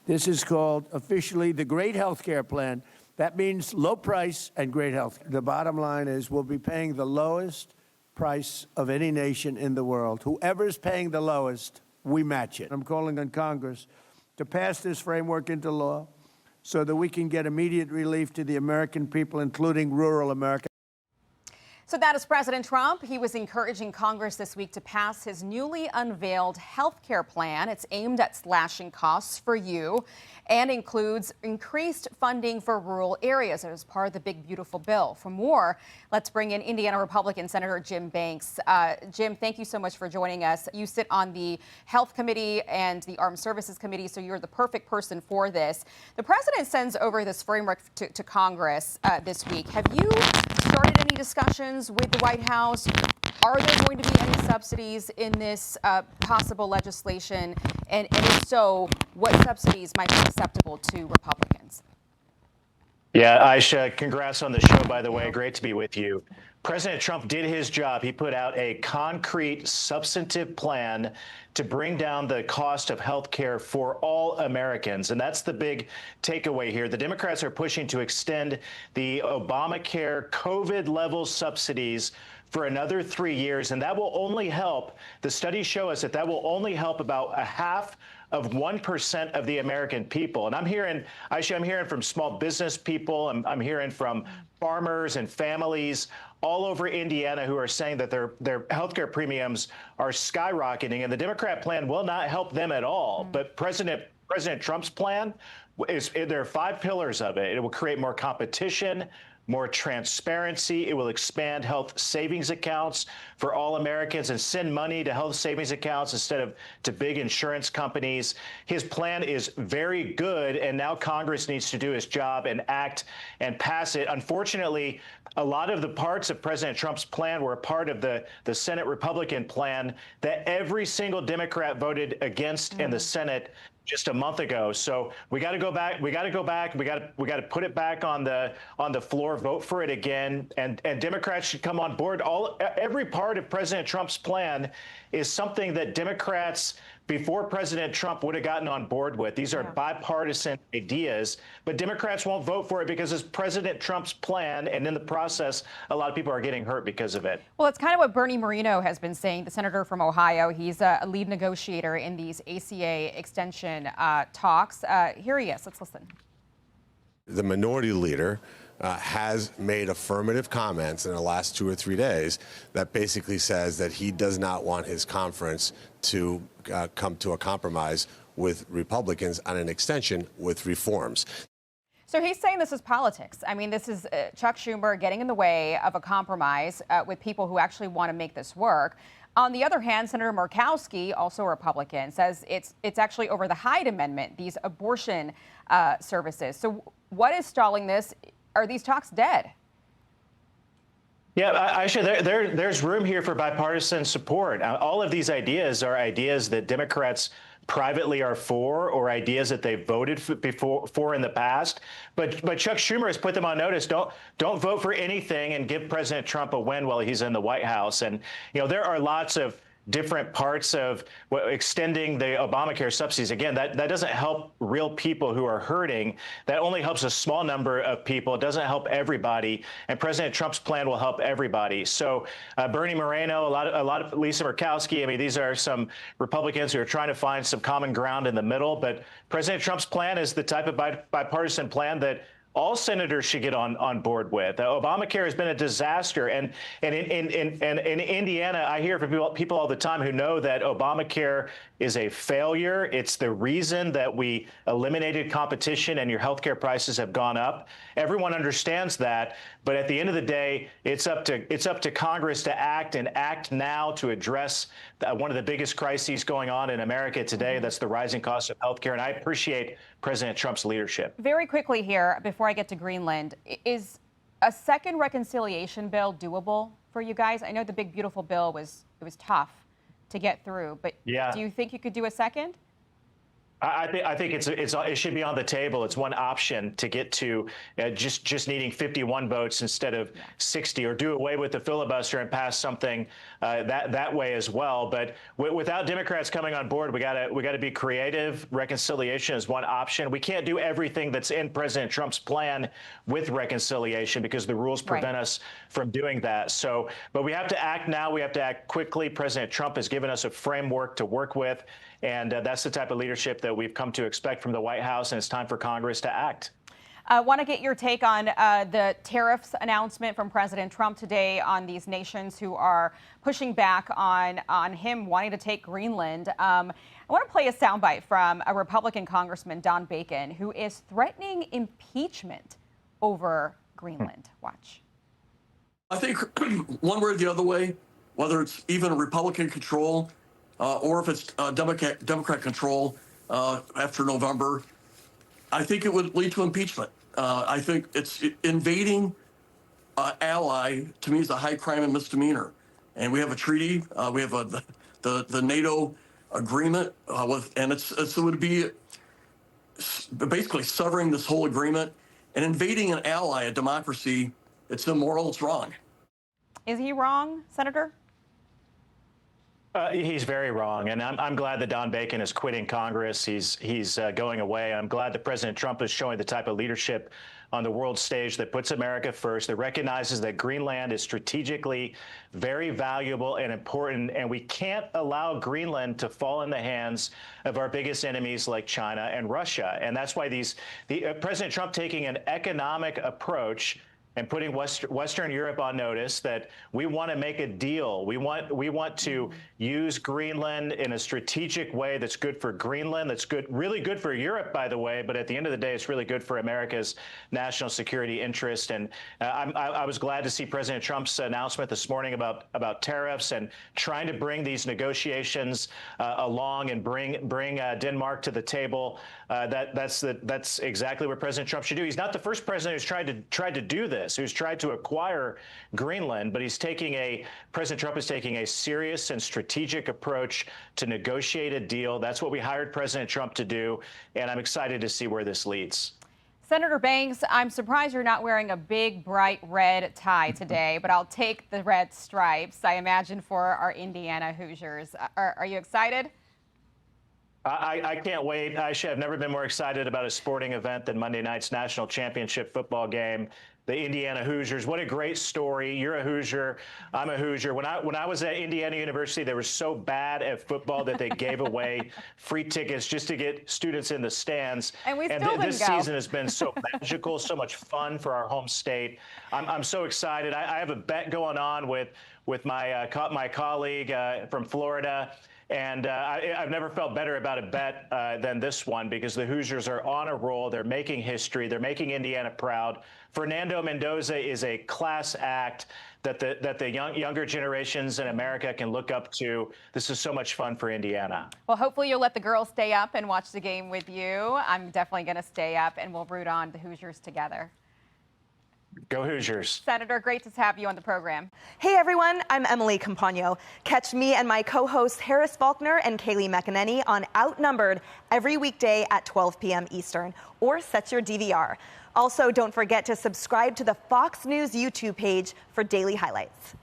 This is called officially the Great Healthcare Plan. That means low price and great health. The bottom line is we'll be paying the lowest price of any nation in the world. Whoever's paying the lowest, we match it. I'm calling on Congress to pass this framework into law so that we can get immediate relief to the American people, including rural America. So that is President Trump. He was encouraging Congress this week to pass his newly unveiled health care plan. It's aimed at slashing costs for you and includes increased funding for rural areas as part of the big, beautiful bill. For more, let's bring in Indiana Republican Senator Jim Banks. Jim, thank you so much for joining us. You sit on the Health Committee and the Armed Services Committee, so you're the perfect person for this. The president sends over this framework to Congress this week. Have you started any discussions with the White House? Are there going to be any subsidies in this possible legislation? And if so, what subsidies might be acceptable to Republicans? Yeah, Aisha, congrats on the show, by the way. Great to be with you. President Trump did his job. He put out a concrete, substantive plan to bring down the cost of health care for all Americans. And that's the big takeaway here. The Democrats are pushing to extend the Obamacare COVID-level subsidies for another 3 years. And that will only help, the studies show us that will only help about a half of 1% of the American people. And I'm hearing from small business people, I'm hearing from farmers and families all over Indiana who are saying that their healthcare premiums are skyrocketing, and the Democrat plan will not help them at all. But President Trump's plan there are 5 pillars of it. It will create more competition, more transparency. It will expand health savings accounts for all Americans and send money to health savings accounts instead of to big insurance companies. His plan is very good, and now Congress needs to do its job and act and pass it. Unfortunately, a lot of the parts of President Trump's plan were a part of the Senate Republican plan that every single Democrat voted against in the Senate just a month ago. So we got to go back. We got to put it back on the floor, vote for it again. And Democrats should come on board. Every part of President Trump's plan is something that Democrats before President Trump would have gotten on board with. These are bipartisan ideas, but Democrats won't vote for it because it's President Trump's plan. And in the process, a lot of people are getting hurt because of it. Well, it's kind of what Bernie Moreno has been saying, the senator from Ohio. He's a lead negotiator in these ACA extension talks. Here he is. Let's listen. The minority leader has made affirmative comments in the last 2 or 3 days that basically says that he does not want his conference to come to a compromise with Republicans on an extension with reforms. So he's saying this is politics. I mean, this is Chuck Schumer getting in the way of a compromise with people who actually want to make this work. On the other hand, Senator Murkowski, also a Republican, says it's actually over the Hyde Amendment, these abortion services. So what is stalling this? Are these talks dead? Yeah, Aisha, there's room here for bipartisan support. All of these ideas are ideas that Democrats privately are for, or ideas that they've voted for in the past. But Chuck Schumer has put them on notice. Don't vote for anything and give President Trump a win while he's in the White House. And there are lots of different parts of extending the Obamacare subsidies. Again, that doesn't help real people who are hurting. That only helps a small number of people. It doesn't help everybody. And President Trump's plan will help everybody. So Bernie Moreno, a lot of Lisa Murkowski. I mean, these are some Republicans who are trying to find some common ground in the middle. But President Trump's plan is the type of bipartisan plan that all senators should get on board with. Obamacare has been a disaster, and in Indiana, I hear from people all the time who know that Obamacare is a failure. It's the reason that we eliminated competition and your healthcare prices have gone up. Everyone understands that, but at the end of the day, it's up to Congress to act now to address one of the biggest crises going on in America today. That's the rising cost of healthcare, and I appreciate President Trump's leadership. Very quickly here, before I get to Greenland, is a second reconciliation bill doable for you guys? I know the big, beautiful bill was tough to get through, but do you think you could do a second? I think it should be on the table. It's one option to get to just needing 51 votes instead of 60, or do away with the filibuster and pass something that way as well. But without Democrats coming on board, we got to be creative. Reconciliation is one option. We can't do everything that's in President Trump's plan with reconciliation because the rules prevent us from doing that. So, but we have to act now. We have to act quickly. President Trump has given us a framework to work with. And that's the type of leadership that we've come to expect from the White House, and it's time for Congress to act. I want to get your take on the tariffs announcement from President Trump today on these nations who are pushing back on him wanting to take Greenland. I want to play a soundbite from a Republican Congressman, Don Bacon, who is threatening impeachment over Greenland. Watch. I think one way or the other way, whether it's even Republican control or if it's Democrat control after November, I think it would lead to impeachment. I think it's invading ally, to me, is a high crime and misdemeanor. And we have a treaty. We have the NATO agreement and it would be basically severing this whole agreement and invading an ally, a democracy. It's immoral. It's wrong. Is he wrong, Senator? He's very wrong, and I'm glad that Don Bacon is quitting Congress. He's going away. I'm glad that President Trump is showing the type of leadership on the world stage that puts America first, that recognizes that Greenland is strategically very valuable and important, and we can't allow Greenland to fall in the hands of our biggest enemies like China and Russia. And that's why President Trump taking an economic approach and putting Western Europe on notice that we want to make a deal. We want to use Greenland in a strategic way that's good for Greenland, that's really good for Europe, by the way, but at the end of the day, it's really good for America's national security interest. And I was glad to see President Trump's announcement this morning about tariffs and trying to bring these negotiations along and bring Denmark to the table. That's exactly what President Trump should do. He's not the first president who's tried to do this, who's tried to acquire Greenland, but President Trump is taking a serious and strategic approach to negotiate a deal. That's what we hired President Trump to do, and I'm excited to see where this leads. Senator Banks, I'm surprised you're not wearing a big, bright red tie today, but I'll take the red stripes, I imagine, for our Indiana Hoosiers. Are you excited? I can't wait. I've never been more excited about a sporting event than Monday night's national championship football game. The Indiana Hoosiers. What a great story. You're a Hoosier. I'm a Hoosier. When I was at Indiana University, they were so bad at football that they gave away free tickets just to get students in the stands. And this season has been so magical, so much fun for our home state. I'm so excited. I have a bet going on with my colleague from Florida. And I've never felt better about a bet than this one, because the Hoosiers are on a roll. They're making history. They're making Indiana proud. Fernando Mendoza is a class act that the younger generations in America can look up to. This is so much fun for Indiana. Well, hopefully you'll let the girls stay up and watch the game with you. I'm definitely going to stay up, and we'll root on the Hoosiers together. Go Hoosiers. Senator, great to have you on the program. Hey everyone, I'm Emily Campagno. Catch me and my co-hosts Harris Faulkner and Kaylee McEnany on Outnumbered every weekday at 12 p.m. Eastern, or set your DVR. Also, don't forget to subscribe to the Fox News YouTube page for daily highlights.